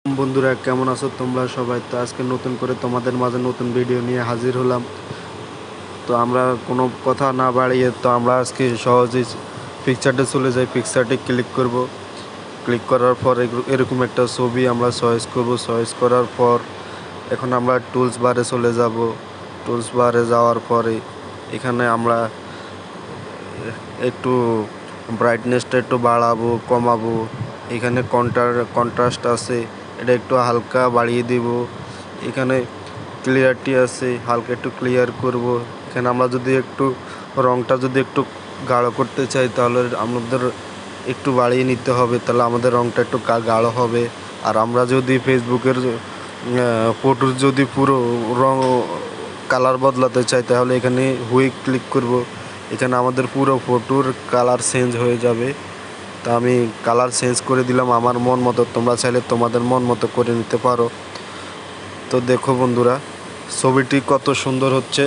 বন্ধুরা কেমন আছো তোমরা সবাই? তো আজকে নতুন করে তোমাদের মাঝে নতুন ভিডিও নিয়ে হাজির হলাম। তো আমরা কোনো কথা না বাড়িয়ে তো আমরা আজকে সহজেই পিকচারটা চলে যাই। পিকচারটি ক্লিক করব। ক্লিক করার পর এরকম একটা ছবি আমরা চয়েস করব। চয়েস করার পর এখন আমরা টুলস বারে চলে যাব। টুলস বারে যাওয়ার পরে এখানে আমরা একটু ব্রাইটনেসটা একটু বাড়াবো কমাবো। এখানে কন্ট্রাস্ট আছে, এটা একটু হালকা বাড়িয়ে দিব। এখানে ক্লিয়ারিটি আছে, হালকা একটু ক্লিয়ার করব। এখানে আমরা যদি একটু রংটা যদি একটু গাঢ় করতে চাই তাহলে আমাদের একটু বাড়িয়ে নিতে হবে, তাহলে আমাদের রংটা একটু গাঢ় হবে। আর আমরা যদি ফেসবুকের ফটোর যদি পুরো রং কালার বদলাতে চাই তাহলে এখানে হুইক ক্লিক করব। এখানে আমাদের পুরো ফটোর কালার চেঞ্জ হয়ে যাবে। তা আমি কালার চেঞ্জ করে দিলাম আমার মন মতো। তোমরা চাইলে তোমাদের মন মতো করে নিতে পারো। তো দেখো বন্ধুরা, ছবিটি কত সুন্দর হচ্ছে।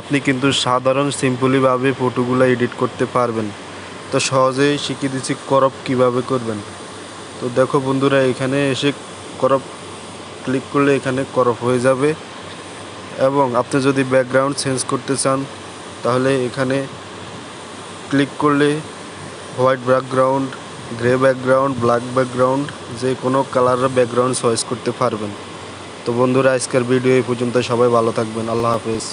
আপনি কিন্তু সাধারণ সিম্পলিভাবে ফটোগুলো এডিট করতে পারবেন। তো সহজেই শিখিয়ে দিচ্ছি ক্রপ কিভাবে করবেন। তো দেখো বন্ধুরা, এখানে এসে ক্রপ ক্লিক করলে এখানে ক্রপ হয়ে যাবে। এবং আপনি যদি ব্যাকগ্রাউন্ড চেঞ্জ করতে চান তাহলে এখানে ক্লিক করলে white background, grey background, black background, যে কোনো কালারের ব্যাকগ্রাউন্ড চয়েস করতে পারবেন। তো বন্ধুরা, আজকের ভিডিও এই পর্যন্ত। সবাই ভালো থাকবেন। আল্লাহ হাফেজ।